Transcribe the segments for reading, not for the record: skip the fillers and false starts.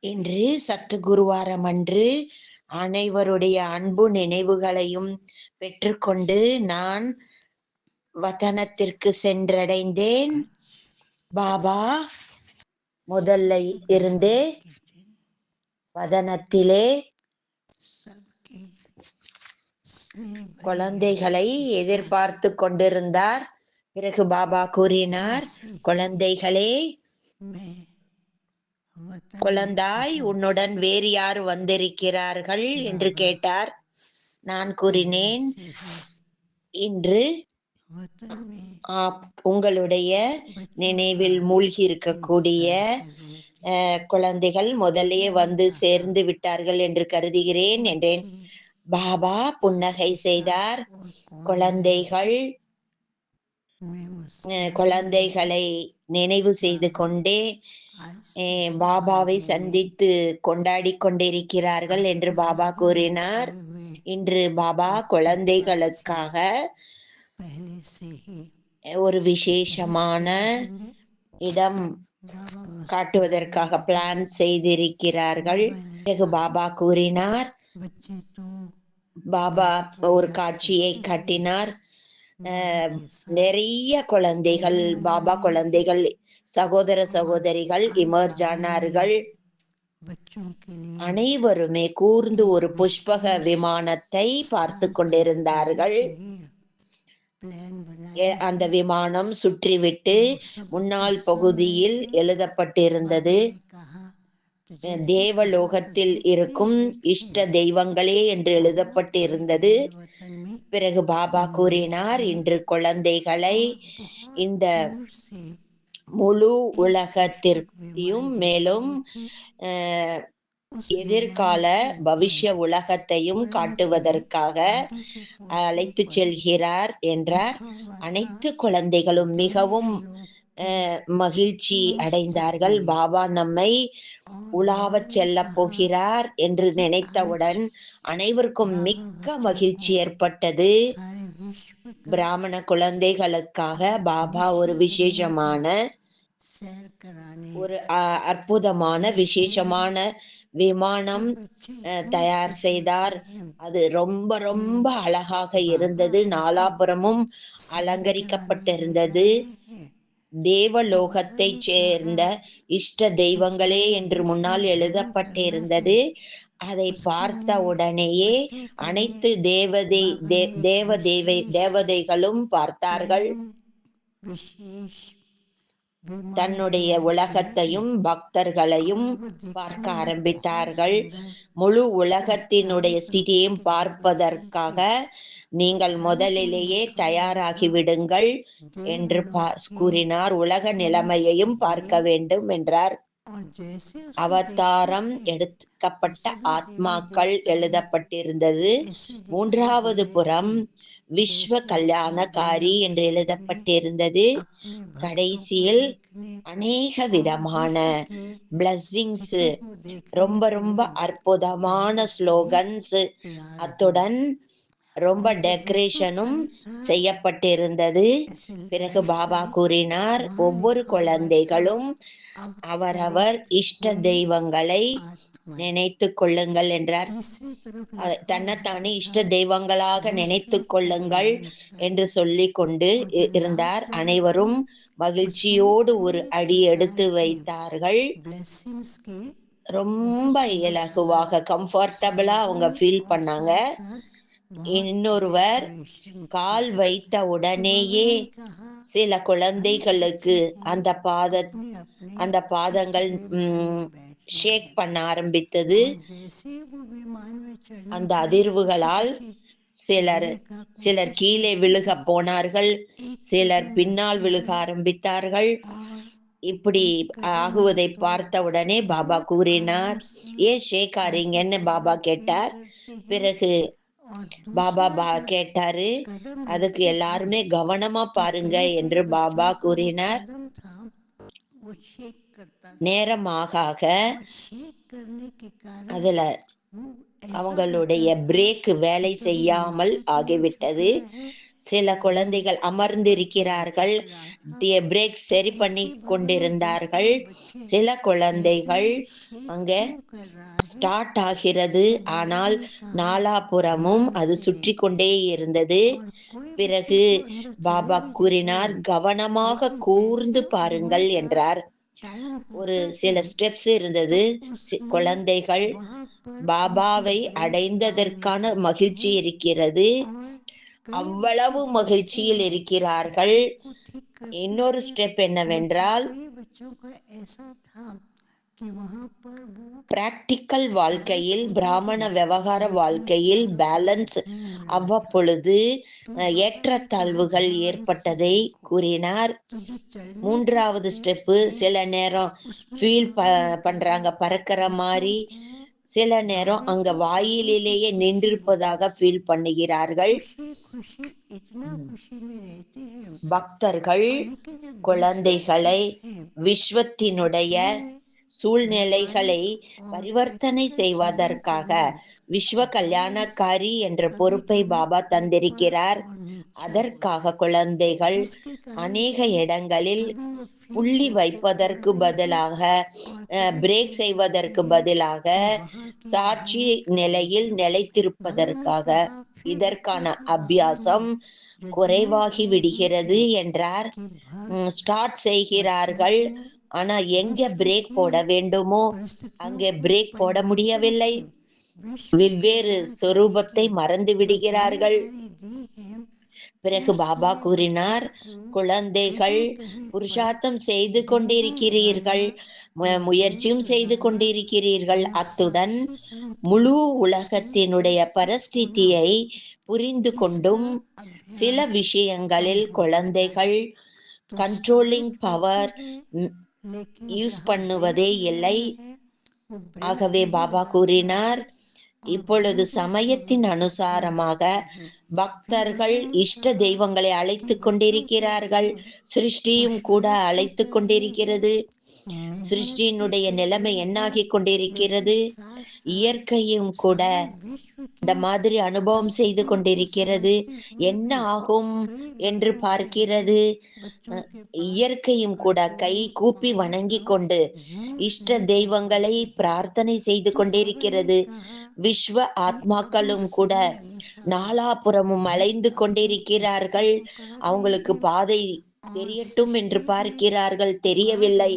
இன்று சத்துகுருவாரம் அன்று அனைவருடைய அன்பு நினைவுகளையும் பெற்றுக்கொண்டு நான் வதனத்திற்கு சென்றடைந்தேன். பாபா முதல்ல இருந்தே வதனத்திலே குழந்தைகளை எதிர்பார்த்து கொண்டிருந்தார். பிறகு பாபா கூறினார், குழந்தைகளே, குழந்தாய், உன்னுடன் வேறு யார் வந்திருக்கிறார்கள் என்று கேட்டார். நான் கூறினேன், இன்று உங்களுடைய நினைவில் மூழ்கி இருக்கக்கூடிய குழந்தைகள் முதலே வந்து சேர்ந்து விட்டார்கள் என்று கருதுகிறேன் என்றேன். பாபா புன்னகை செய்தார். குழந்தைகளை நினைவு செய்து கொண்டே பாபாவை சந்தித்து கொண்டாடி கொண்டிருக்கிறார்கள் என்று பாபா கூறினார். இன்று பாபா குழந்தைகளுக்காக ஒரு விசேஷமான இடம் காட்டுவதற்காக பிளான் செய்திருக்கிறார்கள். பிறகு பாபா கூறினார், பாபா ஒரு காட்சியை காட்டினார். நிறைய குழந்தைகள், பாபா குழந்தைகள், சகோதர சகோதரிகள் இமர்ஜ் ஆனார்கள். அனைவருமே கூர்ந்து ஒரு புஷ்பக விமானத்தை பார்த்து கொண்டிருந்தார்கள். அந்த விமானம் சுற்றிவிட்டு முன்னாள் பகுதியில் எழுதப்பட்டிருந்தது, தேவலோகத்தில் இருக்கும் இஷ்ட தெய்வங்களே என்று எழுதப்பட்டிருந்தது. பிறகு பாபா கூறினார், இன்று குழந்தைகளை இந்த முழு உலகத்திற்கும் மேலும் எதிர்கால பவிஷ்ய உலகத்தையும் காட்டுவதற்காக அழைத்து செல்கிறார் என்றார். அனைத்து குழந்தைகளும் மிகவும் மகிழ்ச்சி அடைந்தார்கள். பாபா நம்மை உலாவச் செல்ல போகிறார் என்று நினைத்தவுடன் அனைவருக்கும் மிக்க மகிழ்ச்சி ஏற்பட்டது. பிராமண குழந்தைகளுக்காக பாபா ஒரு விசேஷமான, ஒரு அற்புதமான விசேஷமான விமானம் தயார் செய்தார். அது ரொம்ப ரொம்ப அழகாக இருந்தது. நாலாபுரமும் அலங்கரிக்கப்பட்டிருந்தது. தேவலோகத்தை சேர்ந்த இஷ்ட தெய்வங்களே என்று முன்னால் எழுதப்பட்டிருந்தது. அதை பார்த்த உடனேயே அனைத்து தேவதைகளும் பார்த்தார்கள். தன்னுடைய உலகத்தையும் பக்தர்களையும் பார்க்க ஆரம்பித்தார்கள். முழு உலகத்தினுடைய ஸ்திதியையும் பார்ப்பதற்காக நீங்கள் முதலிலேயே தயாராகிவிடுங்கள் என்று கூறினார். உலக நிலைமையையும் பார்க்க வேண்டும் என்றார். அவதாரம் எடுக்கப்பட்ட ஆத்மாக்கள் எழுதப்பட்டிருந்தது. மூன்றாவது புறம் விஸ்வ கல்யாணகாரி என்று எழுதப்பட்டிருந்தது. கடைசியில் அநேக விதமான பிளஸ்ஸிங்ஸ், ரொம்ப ரொம்ப அற்புதமான ஸ்லோகன்ஸ், அத்துடன் ரொம்ப டெக்கரேஷனும் செய்யப்பட்டிருந்தது. பிறகு பாபா கூறினார், ஒவ்வொரு குழந்தைகளும் அவரவர் இஷ்ட தெய்வங்களை நினைத்து கொள்ளுங்கள் என்றார். தன்னைத்தானே இஷ்ட தெய்வங்களாக நினைத்து கொள்ளுங்கள் என்று சொல்லி கொண்டு இருந்தார். அனைவரும் மகிழ்ச்சியோடு ஒரு அடி எடுத்து வைத்தார்கள். ரொம்ப இலகுவாக, கம்ஃபர்டபுளா அவங்க ஃபீல் பண்ணாங்க. இன்னொருவர் கால் வைத்த உடனேயே சில குழந்தைகளுக்கு அந்த பாதங்கள் ஷேக் பண்ண ஆரம்பித்தது. அந்த அதிர்வுகளால் சிலர் கீழே விழுக போனார்கள், சிலர் பின்னால் விழுக ஆரம்பித்தார்கள். இப்படி ஆகுவதை பார்த்த உடனே பாபா கூறினார், ஏன் ஷேக் ஆறீங்கன்னு பாபா கேட்டார். பிறகு பாபா கேட்டாரு, அதுக்கு எல்லாருமே கவனமா பாருங்க என்று பாபா கூறினார். நேரமாக அதுல அவங்களுடைய பிரேக் வேலை செய்யாமல் ஆகிவிட்டது. சில குழந்தைகள் அமர்ந்திருக்கிறார்கள். பிரேக் சரி பண்ணி கொண்டிருந்தார்கள். சில குழந்தைகள் அங்க ஸ்டார்ட் ஆகிறது. ஆனால் நாலாபுறமும் அது சுற்றி கொண்டே இருந்தது. பிறகு பாபா கூறினார், கவனமாக கூர்ந்து பாருங்கள் என்றார். ஒரு சில ஸ்டெப்ஸ் இருந்தது. குழந்தைகள் பாபாவை அடைந்ததற்கான மகிழ்ச்சி இருக்கிறது. அவ்வளவு மகிழ்ச்சியில் இருக்கிறார்கள். இன்னொரு ஸ்டெப் என்னவென்றால், பிராக்டிக்கல் வாழ்க்கையில், பிராமண விவகார வாழ்க்கையில் பேலன்ஸ் அவ்வப்பொழுது ஏற்றத்தாழ்வுகள் ஏற்பட்டதை கூறினார். மூன்றாவது ஸ்டெப்பு, சில நேரம் ஃபீல் பண்றாங்க பறக்கிற மாதிரி, சில நேரம் அங்க வாயிலேயே நின்றிருப்பதாக ஃபீல் பண்ணுகிறார்கள். பக்தர்கள் குழந்தைகளை விஸ்வத்தினுடைய சூழ்நிலைகளை பரிவர்த்தனை செய்வதற்காக விஸ்வ கல்யாணக்காரி என்ற பொறுப்பை பாபா தந்திருக்கிறார். அதற்காக குழந்தைகள் அநேக இடங்களில் புள்ளி வைப்பதற்கு பதிலாக, பிரேக் செய்வதற்கு பதிலாக சாட்சி நிலையில் நிலைத்திருப்பதற்காக இதற்கான அபியாசம் குறைவாகி விடுகிறது என்றார். ஸ்டார்ட் செய்கிறார்கள், ஆனா எங்க பிரேக் போட வேண்டுமோ அங்கே பிரேக் போட முடியவில்லை. வெவ்வேறு சொரூபத்தை மறந்து விடுகிறார்கள். பிறகு பாபா கூறினார், குழந்தைகள் புருஷார்த்தம் செய்து கொண்டிருக்கிறீர்கள், முயற்சியும் செய்து கொண்டிருக்கிறீர்கள். அத்துடன் முழு உலகத்தினுடைய பரிஸ்திதியை புரிந்து கொண்டும் சில விஷயங்களில் குழந்தைகள் கண்ட்ரோலிங் பவர் யூஸ் பண்ணுவதே இல்லை. ஆகவே பாபா கூறினார், இப்பொழுது சமயத்தின் அனுசாரமாக பக்தர்கள் இஷ்ட தெய்வங்களை அழைத்து கொண்டிருக்கிறார்கள். சிருஷ்டியும் கூட அழைத்து கொண்டிருக்கிறது. சிருஷ்டியினுடைய நிலைமை என்னாகி கொண்டிருக்கிறது. இயற்கையும் கூட இந்த மாதிரி அனுபவம் செய்து கொண்டிருக்கிறது. என்ன ஆகும் என்று பார்க்கிறது. இயற்கையும் கூட கை கூப்பி வணங்கி கொண்டு இஷ்ட தெய்வங்களை பிரார்த்தனை செய்து கொண்டிருக்கிறது. விஸ்வ ஆத்மாக்களும் கூட நாலாபுறமும் அலைந்து கொண்டிருக்கிறார்கள். அவங்களுக்கு பாதை தெரியட்டும் என்று பார்க்கிறார்கள், தெரியவில்லை.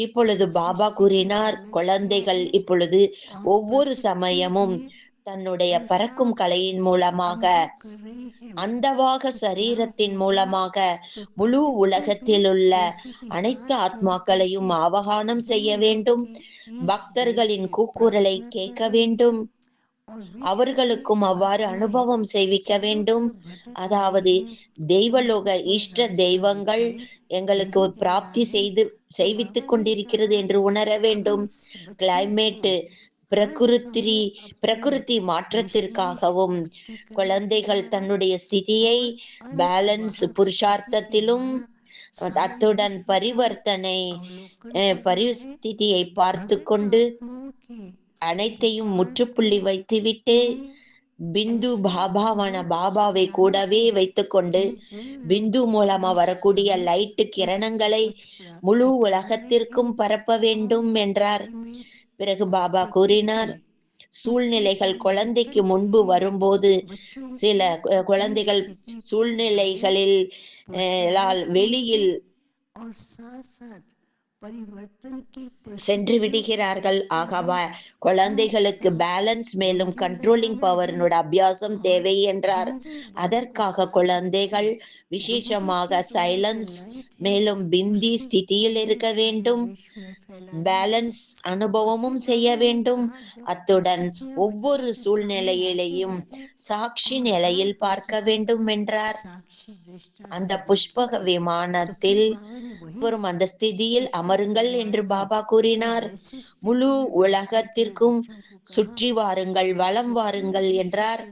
இப்பொழுது பாபா கூறினார், குழந்தைகள் இப்பொழுது ஒவ்வொரு சமயமும் தன்னுடைய பறக்கும் கலையின் மூலமாக, அந்தவாக சரீரத்தின் மூலமாக முழு உலகத்தில் உள்ள அனைத்து ஆத்மாக்களையும் ஆவகானம் செய்ய வேண்டும். பக்தர்களின் கூக்குரலை கேட்க வேண்டும். அவர்களுக்கும் அவ்வாறு அனுபவம் செய்விக்க வேண்டும். அதாவது தெய்வலோக இஷ்ட தெய்வங்கள் எங்களுக்கு பிராப்தி செய்வித்துக் கொண்டிருக்கிறது என்று உணர வேண்டும். கிளைமேட் பிரகிருதி மாற்றத்திற்காகவும் குழந்தைகள் தன்னுடைய ஸ்திதியை பேலன்ஸ் புருஷார்த்தத்திலும் அத்துடன் பரிஸ்திதியை பார்த்து கொண்டு அனைத்தையும் முற்றுப்புள்ளி வைத்துவிட்டு பிந்து பாபாவான பாபாவை கூடவே வைத்துக்கொண்டு பிந்து மூலமா வரக்கூடிய லைட்டு கிரணங்களை முழு உலகத்திற்கும் பரப்ப வேண்டும் என்றார். பிறகு பாபா கூறினார், சூழ்நிலைகள் குழந்தைக்கு முன்பு வரும்போது சில குழந்தைகள் சூழ்நிலைகளில் வெளியில் சென்று விடுகிறார்கள். ஆகவா குழந்தைகளுக்கு பேலன்ஸ் மேலும் கண்ட்ரோலிங் பவரினோட அபியாசம் தேவை என்றார். அதற்காக குழந்தைகள் விசேஷமாக சைலன்ஸ் மேலும் பிந்தி ஸ்திதியில் இருக்க வேண்டும். பேலன்ஸ் அனுபவமும் செய்ய வேண்டும். அத்துடன் ஒவ்வொரு சூழ்நிலையிலையும் சாட்சி நிலையில் பார்க்க வேண்டும் என்றார். அந்த புஷ்பக விமானத்தில் வரும் அந்த ஸ்திதியில் அமருங்கள் என்று பாபா கூறினார். முழு உலகத்திற்கும் சுற்றி வாருங்கள், வலம் வாருங்கள் என்றார்.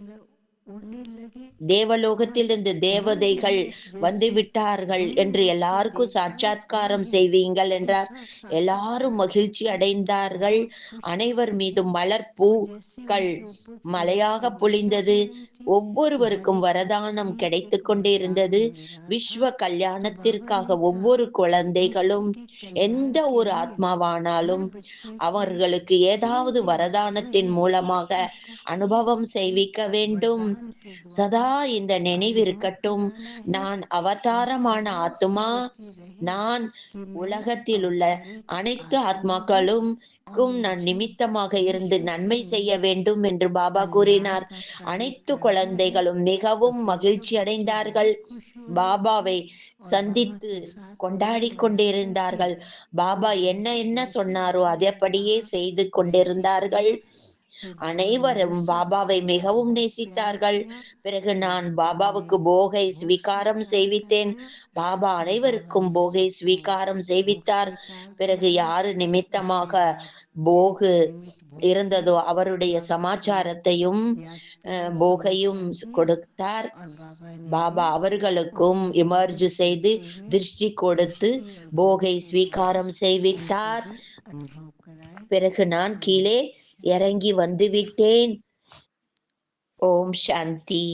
தேவலோகத்திலிருந்து தேவதைகள் வந்து விட்டார்கள் என்று எல்லாருக்கும் சாட்சாத்காரம் செய்வீங்கள் என்றார். எல்லாரும் மகிழ்ச்சி அடைந்தார்கள். அனைவர் மீதும் மலர் பூக்கள் மழையாக பொழிந்தது. ஒவ்வொருவருக்கும் வரதானம் கிடைத்துக் கொண்டிருந்தது. விஸ்வ கல்யாணத்திற்காக ஒவ்வொரு குழந்தைகளும் எந்த ஒரு ஆத்மாவானாலும் அவர்களுக்கு ஏதாவது வரதானத்தின் மூலமாக அனுபவம் செய்விக்க வேண்டும். சதா இந்த நினைவிருக்கட்டும், நான் அவதாரமான ஆத்துமா. நான் உலகத்திலுள்ள அனைத்து ஆத்மாக்களும் நான் நிமித்தமாக இருந்து நன்மை செய்ய வேண்டும் என்று பாபா கூறினார். அனைத்து குழந்தைகளும் மிகவும் மகிழ்ச்சி அடைந்தார்கள். பாபாவை சந்தித்து கொண்டாடிக் கொண்டிருந்தார்கள். பாபா என்ன என்ன சொன்னாரோ அதன்படியே செய்து கொண்டிருந்தார்கள். அனைவரும் பாபாவை மிகவும் நேசித்தார்கள். பிறகு நான் பாபாவுக்கு போகை ஸ்வீகாரம் செய்வித்தேன். பாபா அனைவருக்கும் போகை ஸ்வீகாரம் செய்வித்தார். பிறகு யாரு நிமித்தமாக போகு இருந்ததோ அவருடைய சமாச்சாரத்தையும் போகையும் கொடுத்தார். பாபா அவர்களுக்கும் இமர்ஜ் செய்து திருஷ்டி கொடுத்து போகை ஸ்வீகாரம் செய்வித்தார். பிறகு நான் கீழே இறங்கி வந்துவிட்டேன். ஓம் சாந்தி.